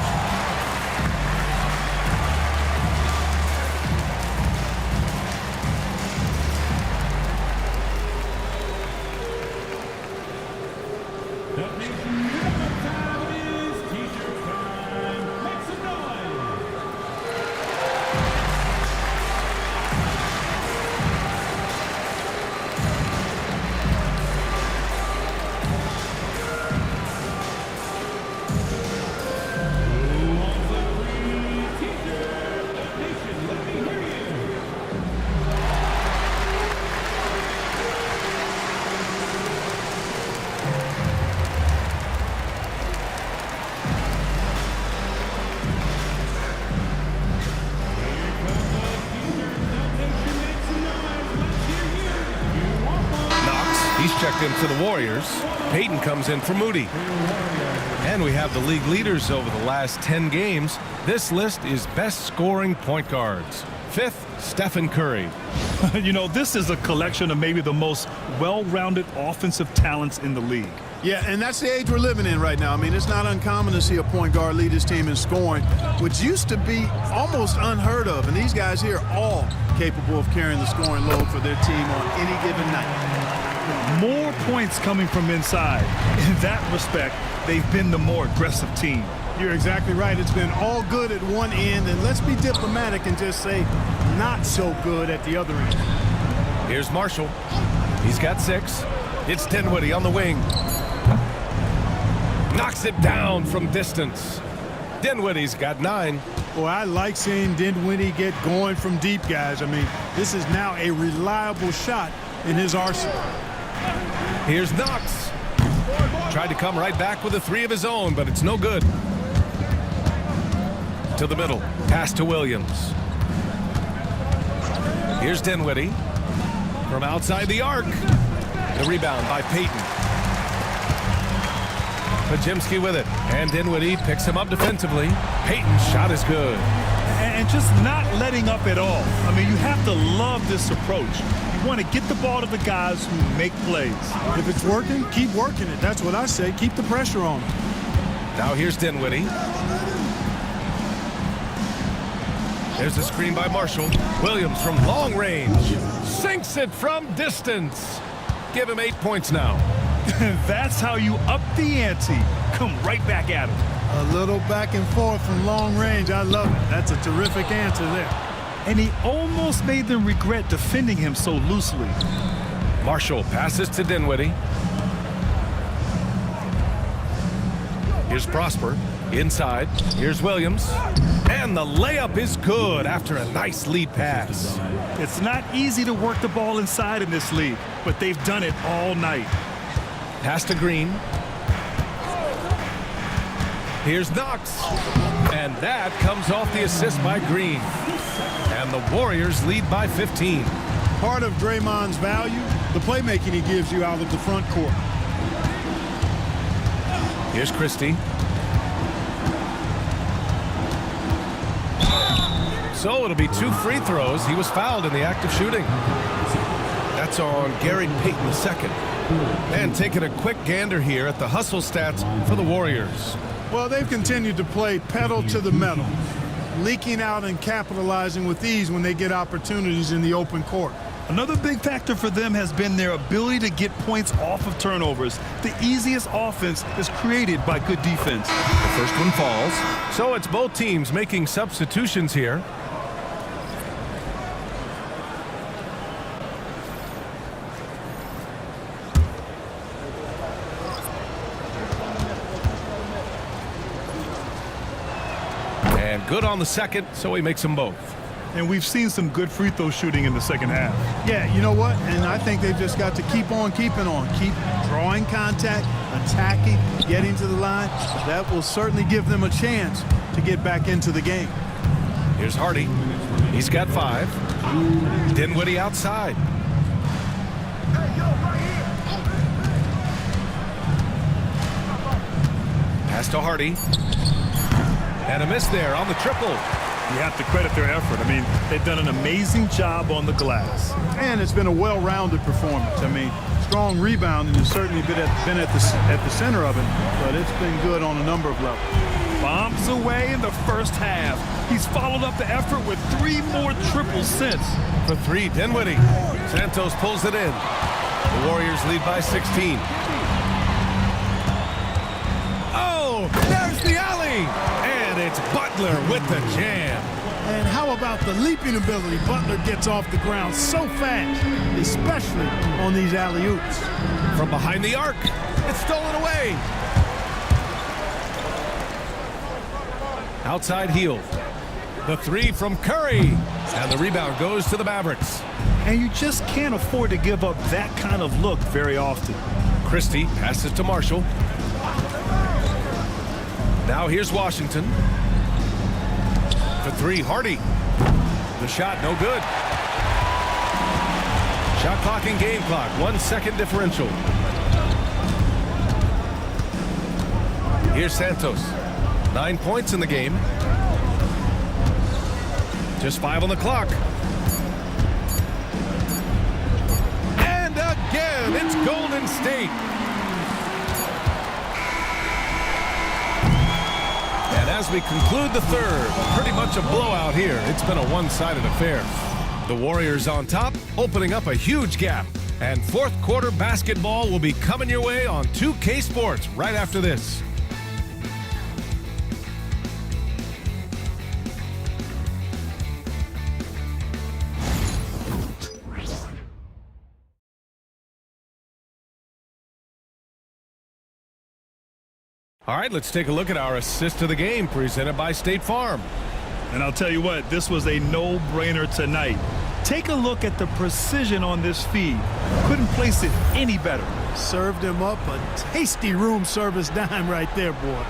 He's checked in for the Warriors. Payton comes in for Moody. And we have the league leaders over the last 10 games. This list is best scoring point guards. 5th, Stephen Curry. You know, this is a collection of maybe the most well-rounded offensive talents in the league. Yeah, and that's the age we're living in right now. I mean, it's not uncommon to see a point guard lead his team in scoring, which used to be almost unheard of. And these guys here are all capable of carrying the scoring load for their team on any given night. More points coming from inside. In that respect, they've been the more aggressive team. You're exactly right. It's been all good at one end, and let's be diplomatic and just say not so good at the other end. Here's Marshall. He's got 6. It's Dinwiddie on the wing. Knocks it down from distance. Dinwiddie's got 9. Boy, I like seeing Dinwiddie get going from deep, guys. I mean, this is now a reliable shot in his arsenal. Here's Knox. Tried to come right back with a 3 of his own, but it's no good. To the middle. Pass to Williams. Here's Dinwiddie. From outside the arc. The rebound by Payton. Pajimski with it. And Dinwiddie picks him up defensively. Payton's shot is good. And just not letting up at all. I mean, you have to love this approach. You want to get the ball to the guys who make plays. If it's working, keep working it. That's what I say. Keep the pressure on them. Now here's Dinwiddie. There's a screen by Marshall. Williams from long range. Sinks it from distance. Give him 8 points now. That's how you up the ante. Come right back at him. A little back and forth from long range. I love it. That's a terrific answer there. And he almost made them regret defending him so loosely. Marshall passes to Dinwiddie. Here's Prosper. Inside. Here's Williams. And the layup is good after a nice lead pass. It's not easy to work the ball inside in this league, but they've done it all night. Pass to Green. Here's Knox. And that comes off the assist by Green. And the Warriors lead by 15. Part of Draymond's value, the playmaking he gives you out of the front court. Here's Christie. So it'll be 2 free throws. He was fouled in the act of shooting. That's on Gary Payton II. And taking a quick gander here at the hustle stats for the Warriors. Well, they've continued to play pedal to the metal, leaking out and capitalizing with ease when they get opportunities in the open court. Another big factor for them has been their ability to get points off of turnovers. The easiest offense is created by good defense. The first one falls. So it's both teams making substitutions here. And good on the second, so he makes them both. And we've seen some good free throw shooting in the second half. Yeah, you know what? And I think they've just got to keep on keeping on. Keep drawing contact, attacking, getting to the line. That will certainly give them a chance to get back into the game. Here's Hardy. He's got 5. Dinwiddie outside. Pass to Hardy. And a miss there on the triple. You have to credit their effort. I mean, they've done an amazing job on the glass. And it's been a well-rounded performance. I mean, strong rebounding has certainly been at the center of it, but it's been good on a number of levels. Bombs away in the first half. He's followed up the effort with 3 more triples since. For 3, Dinwiddie. Santos pulls it in. The Warriors lead by 16. Oh, there's the alley. And it's Butler with the jam. And how about the leaping ability? Butler gets off the ground so fast, especially on these alley-oops. From behind the arc, it's stolen away. Outside heel. The 3 from Curry. And the rebound goes to the Mavericks. And you just can't afford to give up that kind of look very often. Christie passes to Marshall. Now here's Washington. For 3, Hardy. The shot no good. Shot clock and game clock. 1 second differential. Here's Santos. 9 points in the game. Just 5 on the clock. And again, it's Golden State. And as we conclude the third, pretty much a blowout here. It's been a one-sided affair. The Warriors on top, opening up a huge gap. And fourth quarter basketball will be coming your way on 2K Sports right after this. All right, let's take a look at our assist of the game presented by State Farm. And I'll tell you what, this was a no-brainer tonight. Take a look at the precision on this feed. Couldn't place it any better. Served him up a tasty room service dime right there, boy.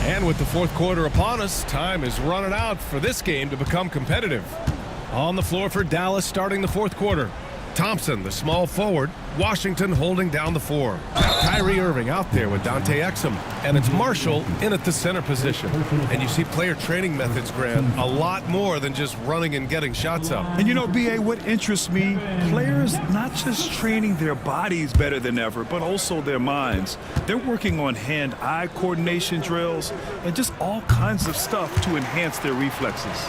And with the fourth quarter upon us, time is running out for this game to become competitive. On the floor for Dallas starting the fourth quarter. Thompson, the small forward. Washington holding down the 4. Kyrie Irving out there with Dante Exum. And it's Marshall in at the center position. And you see player training methods, Grant, a lot more than just running and getting shots up. And you know, B.A., what interests me, players not just training their bodies better than ever, but also their minds. They're working on hand-eye coordination drills and just all kinds of stuff to enhance their reflexes.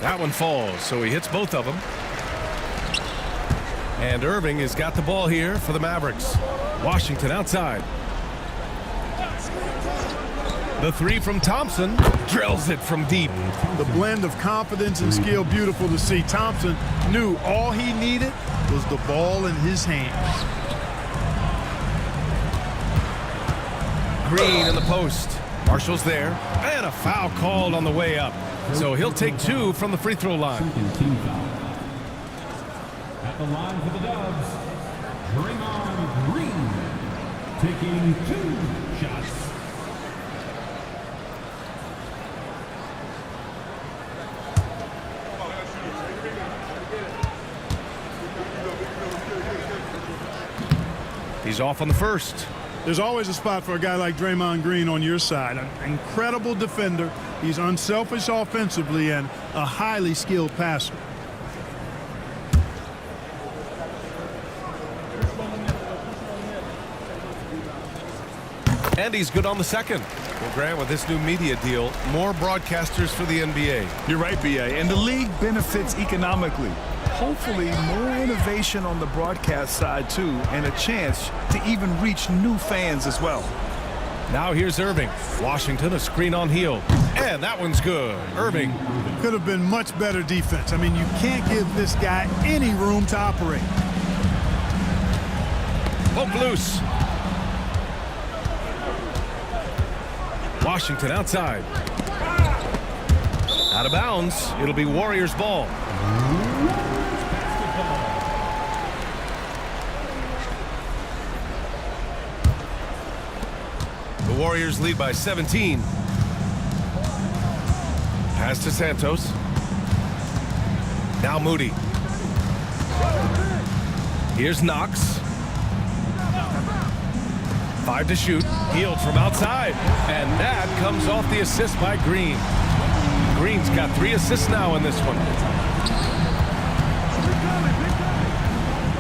That one falls, so he hits both of them. And Irving has got the ball here for the Mavericks. Washington outside. The 3 from Thompson. Drills it from deep. The blend of confidence and skill, beautiful to see. Thompson knew all he needed was the ball in his hands. Green in the post. Marshall's there. And a foul called on the way up. So he'll take 2 from the free throw line. At the line for the Dubs, Draymond Green taking 2 shots. He's off on the first. There's always a spot for a guy like Draymond Green on your side. An incredible defender. He's unselfish offensively and a highly skilled passer. And he's good on the second. Well, Grant, with this new media deal, more broadcasters for the NBA. You're right, B.A., and the league benefits economically. Hopefully, more innovation on the broadcast side, too, and a chance to even reach new fans as well. Now here's Irving. Washington, a screen on heel. And that one's good. Irving. Could have been much better defense. I mean, you can't give this guy any room to operate. Poke loose. Washington outside. Out of bounds. It'll be Warriors ball. The Warriors lead by 17. Pass to Santos. Now Moody. Here's Knox. 5 to shoot. Healed from outside. And that comes off the assist by Green. Green's got 3 assists now in this one.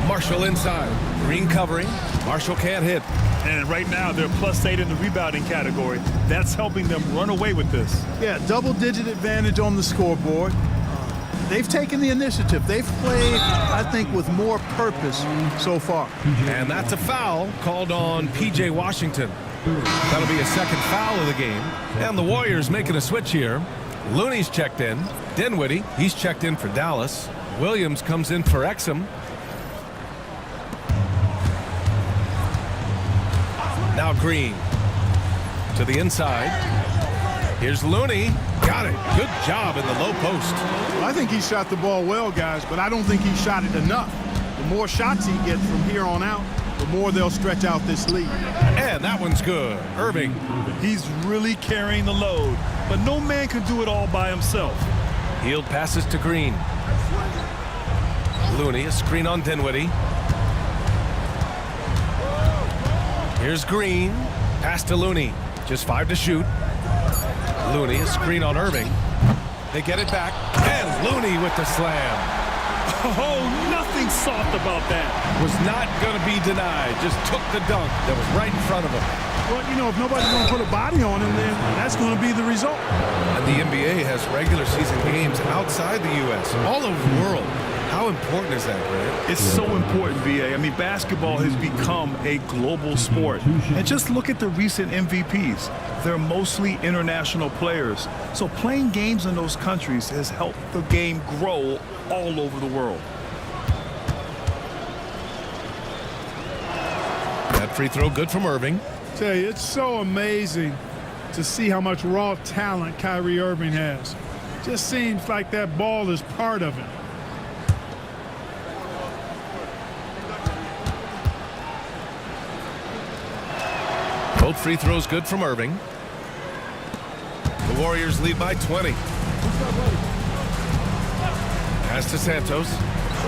Marshall inside. Green covering. Marshall can't hit. And right now, they're +8 in the rebounding category. That's helping them run away with this. Yeah, double-digit advantage on the scoreboard. They've taken the initiative. They've played, I think, with more purpose so far. And that's a foul called on P.J. Washington. That'll be a second foul of the game. And the Warriors making a switch here. Looney's checked in. Dinwiddie, he's checked in for Dallas. Williams comes in for Exum. Now Green to the inside. Here's Looney. Got it. Good job in the low post. Well, I think he shot the ball well, guys, but I don't think he shot it enough. The more shots he gets from here on out, the more they'll stretch out this lead. And that one's good. Irving. He's really carrying the load, but no man can do it all by himself. Healed passes to Green. Looney, a screen on Dinwiddie. Here's Green. Pass to Looney. Just 5 to shoot. Looney, a screen on Irving. They get it back. And Looney with the slam. Oh, nothing soft about that. Was not going to be denied. Just took the dunk that was right in front of him. Well, you know, if nobody's going to put a body on him, then that's going to be the result. And the NBA has regular season games outside the U.S., all over the world. How important is that, Grant? It's so important, VA. I mean, basketball has become a global sport. And just look at the recent MVPs. They're mostly international players. So playing games in those countries has helped the game grow all over the world. That free throw good from Irving. Tell you, it's so amazing to see how much raw talent Kyrie Irving has. Just seems like that ball is part of him. Both free throws good from Irving. The Warriors lead by 20. Pass to Santos.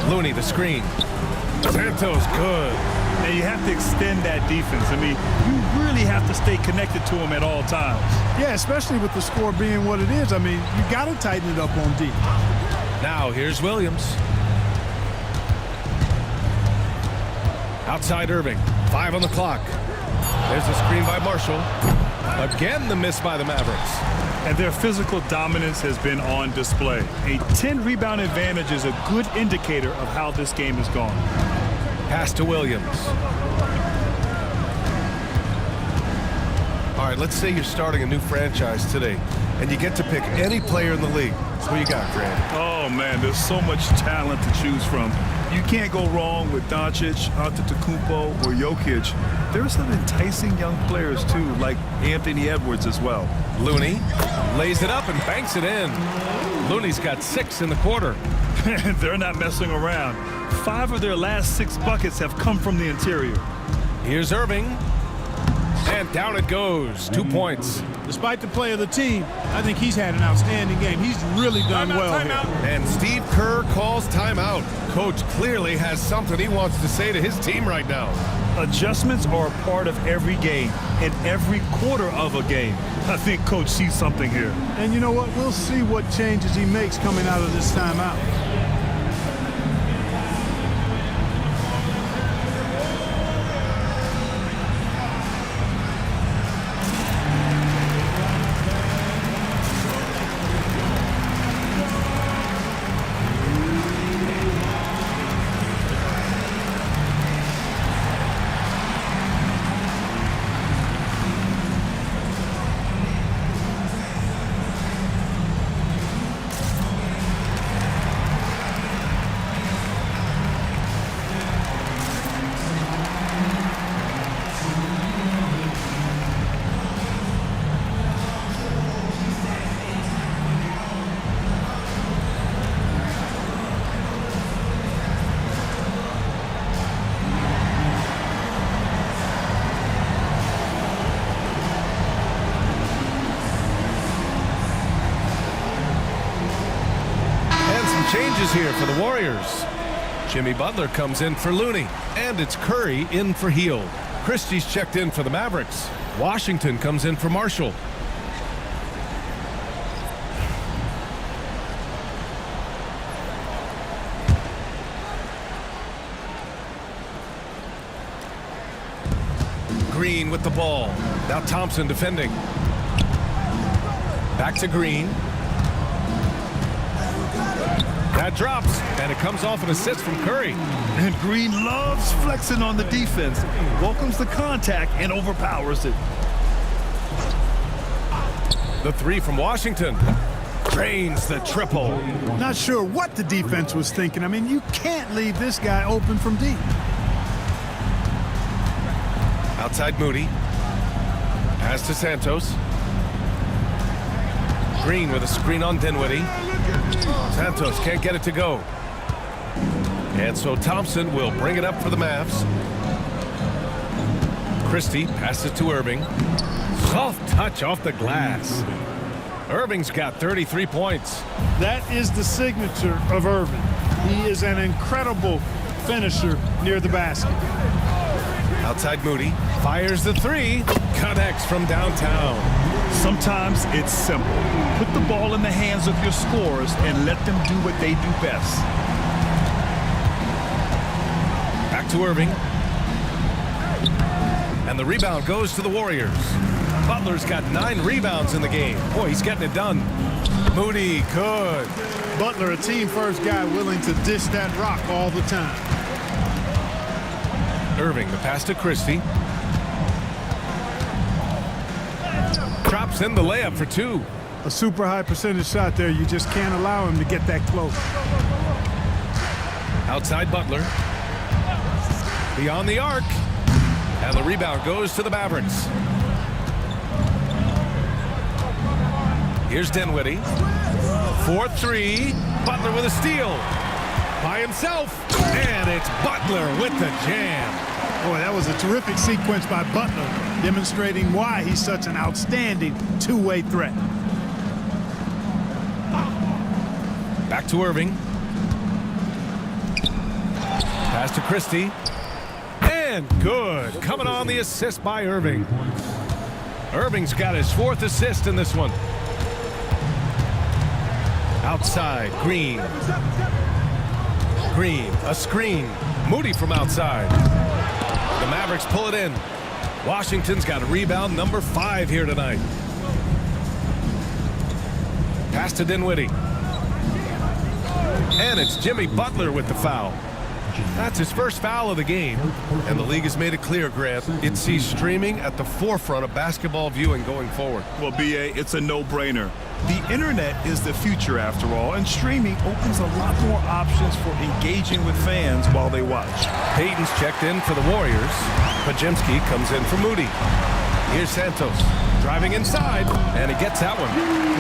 Looney, the screen. Santos, good. Now, you have to extend that defense. I mean, you really have to stay connected to him at all times. Yeah, especially with the score being what it is. I mean, you got to tighten it up on D. Now, here's Williams. Outside Irving. 5 on the clock. There's a screen by Marshall. Again, the miss by the Mavericks. And their physical dominance has been on display. A 10-rebound advantage is a good indicator of how this game has gone. Pass to Williams. All right, let's say you're starting a new franchise today, and you get to pick any player in the league. Who you got, Grant? Oh, man, there's so much talent to choose from. You can't go wrong with Doncic, Antetokounmpo, or Jokic. There's some enticing young players, too, like Anthony Edwards as well. Looney lays it up and banks it in. Looney's got 6 in the quarter. They're not messing around. 5 of their last 6 buckets have come from the interior. Here's Irving. And down it goes. 2 points. Despite the play of the team, I think he's had an outstanding game. He's really done well here. And Steve Kerr calls timeout. Coach clearly has something he wants to say to his team right now. Adjustments are a part of every game and every quarter of a game. I think Coach sees something here. And you know what? We'll see what changes he makes coming out of this timeout. changes here for the Warriors. Jimmy Butler comes in for Looney, and it's Curry in for Hield. Christie's checked in for the Mavericks. Washington comes in for Marshall. Green with the ball. Now Thompson defending. Back to Green. That drops, and it comes off an assist from Curry. And Green loves flexing on the defense. Welcomes the contact and overpowers it. The three from Washington. Drains the triple. Not sure what the defense was thinking. I mean, you can't leave this guy open from deep. Outside Moody. Pass to Santos. Green with a screen on Dinwiddie. Santos can't get it to go. And so Thompson will bring it up for the Mavs. Christie passes to Irving. Soft touch off the glass. Irving's got 33 points. That is the signature of Irving. He is an incredible finisher near the basket. Outside Moody. Fires the three. Connects from downtown. Sometimes it's simple. Put the ball in the hands of your scorers and let them do what they do best. Back to Irving. And the rebound goes to the Warriors. Butler's got 9 rebounds in the game. Boy, he's getting it done. Moody, good. Butler, a team-first guy willing to dish that rock all the time. Irving, the pass to Christie. Drops in the layup for 2. A super high percentage shot there. You just can't allow him to get that close. Outside Butler. Beyond the arc. And the rebound goes to the Mavericks. Here's Dinwiddie. 4-3. Butler with a steal. By himself. And it's Butler with the jam. Boy, that was a terrific sequence by Butler, demonstrating why he's such an outstanding two-way threat. Back to Irving. Pass to Christie. And good. Coming on the assist by Irving. Irving's got his 4th assist in this one. Outside, Green. Green, a screen. Moody from outside. The Mavericks pull it in. Washington's got a rebound number 5 here tonight. Pass to Dinwiddie. And it's Jimmy Butler with the foul. That's his first foul of the game. And the league has made it clear, Grant, it sees streaming at the forefront of basketball viewing going forward. Well, B.A., it's a no-brainer. The internet is the future, after all, and streaming opens a lot more options for engaging with fans while they watch. Payton's checked in for the Warriors. Pajemski comes in for Moody. Here's Santos driving inside, and he gets that one.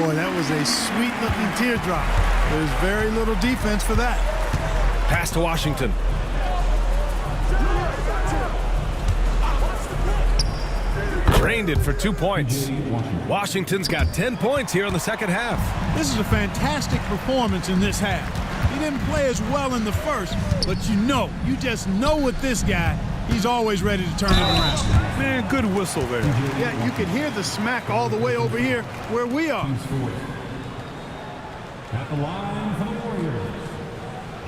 Boy, that was a sweet-looking teardrop. There's very little defense for that. Pass to Washington. Drained it for 2 points. Washington's got 10 points here in the second half. This is a fantastic performance in this half. He didn't play as well in the first, but you just know with this guy, he's always ready to turn it around. Man, good whistle there. Yeah, you could hear the smack all the way over here where we are. At the line for the Warriors,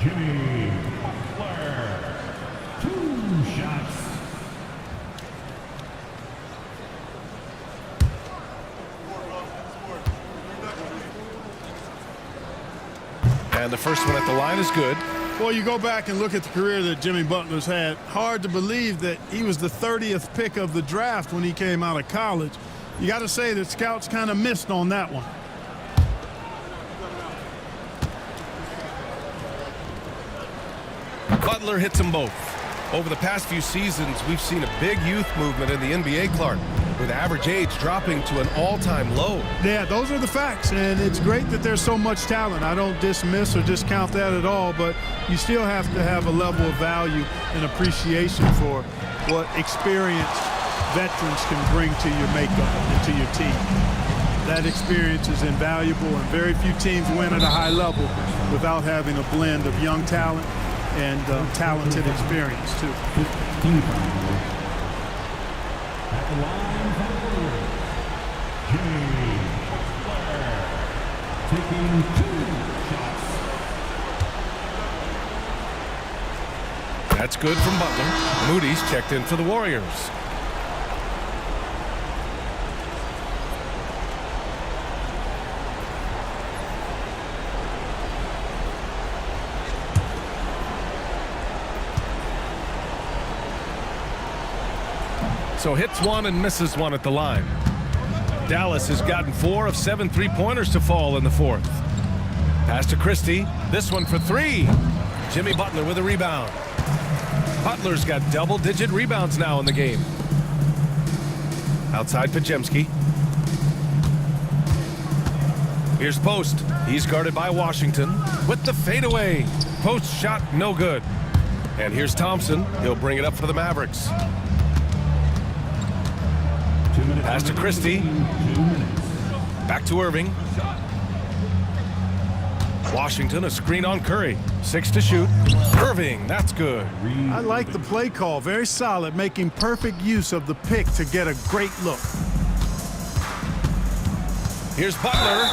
Jimmy Butler. 2 shots. And the first one at the line is good. Well, you go back and look at the career that Jimmy Butler's had. Hard to believe that he was the 30th pick of the draft when he came out of college. You got to say that scouts kind of missed on that one. Butler hits them both. Over the past few seasons, we've seen a big youth movement in the NBA, Clark, with average age dropping to an all-time low. Yeah, those are the facts, and it's great that there's so much talent. I don't dismiss or discount that at all, but you still have to have a level of value and appreciation for what experienced veterans can bring to your makeup and to your team. That experience is invaluable, and very few teams win at a high level without having a blend of young talent and talented experience, too. At the line for taking 2 shots. That's good from Butler. Moody's checked in for the Warriors. So hits one and misses one at the line. Dallas has gotten 4 of 7 3-pointers to fall in the fourth. Pass to Christie. This one for 3. Jimmy Butler with a rebound. Butler's got double-digit rebounds now in the game. Outside Pajemski. Here's Post. He's guarded by Washington with the fadeaway. Post shot no good. And here's Thompson. He'll bring it up for the Mavericks. Pass to Christie. Back to Irving. Washington, a screen on Curry. 6 to shoot. Irving, that's good. I like the play call. Very solid, making perfect use of the pick to get a great look. Here's Butler.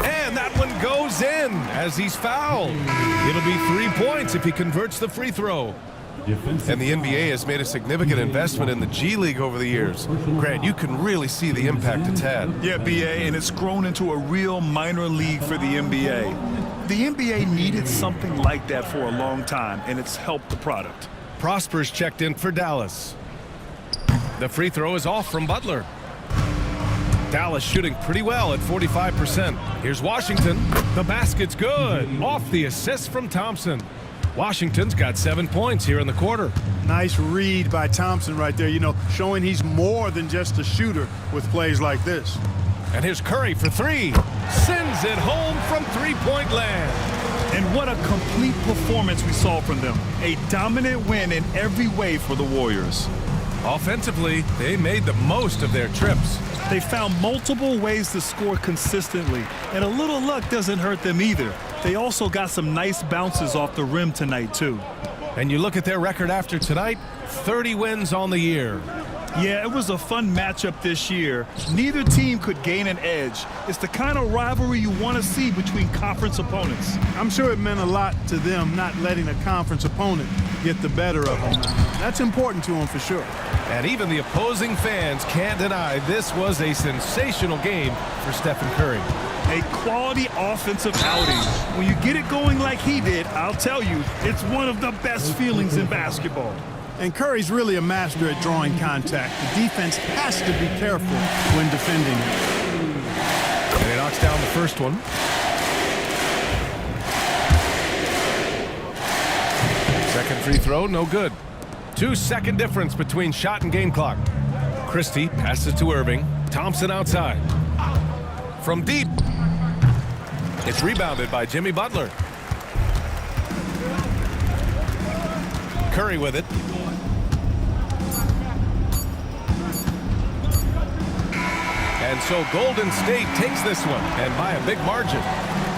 And that one goes in as he's fouled. It'll be 3 points if he converts the free throw. And the NBA has made a significant investment in the G League over the years. Grant, you can really see the impact it's had. Yeah, BA, and it's grown into a real minor league for the NBA. The NBA needed something like that for a long time, and it's helped the product. Prosper's checked in for Dallas. The free throw is off from Butler. Dallas shooting pretty well at 45%. Here's Washington. The basket's good. Off the assist from Thompson. Washington's got 7 points here in the quarter. Nice read by Thompson right there, you know, showing he's more than just a shooter with plays like this. And here's Curry for 3. Sends it home from three-point land. And what a complete performance we saw from them. A dominant win in every way for the Warriors. Offensively, they made the most of their trips. They found multiple ways to score consistently, and a little luck doesn't hurt them either. They also got some nice bounces off the rim tonight, too. And you look at their record after tonight, 30 wins on the year. Yeah, it was a fun matchup this year. Neither team could gain an edge. It's the kind of rivalry you want to see between conference opponents. I'm sure it meant a lot to them not letting a conference opponent get the better of them. That's important to them for sure. And even the opposing fans can't deny this was a sensational game for Stephen Curry. A quality offensive outing. When you get it going like he did, I'll tell you, it's one of the best feelings in basketball. And Curry's really a master at drawing contact. The defense has to be careful when defending him. And he knocks down the first one. Second free throw, no good. 2-second difference between shot and game clock. Christie passes to Irving. Thompson outside. From deep. It's rebounded by Jimmy Butler. Curry with it. And so Golden State takes this one, and by a big margin.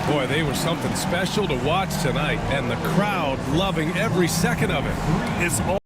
Boy, they were something special to watch tonight, and the crowd loving every second of it. It's all